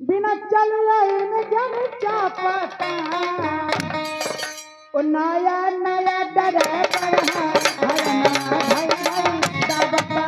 बिना चल जन चापता ओ नया नया ड्राइवर भाई दाबता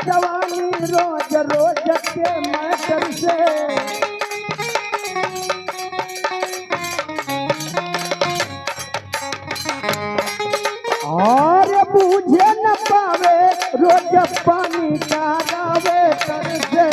जवानी रोज रोज के मैटर से और बूझे न पावे रोज पानी का गावे तर से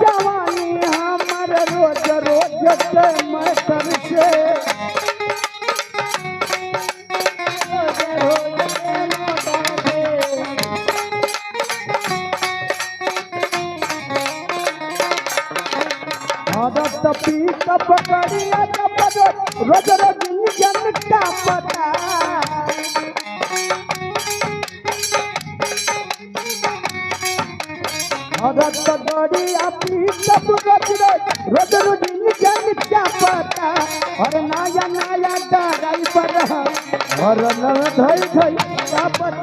जवानी हमर रोज रोज के मैटर से पी कप करिया रोज रोज जन का पता औरत गड़ी अपनी सब रोज रोज जन क्या पता और नया नया ड्राइवर और धई धई क्या पता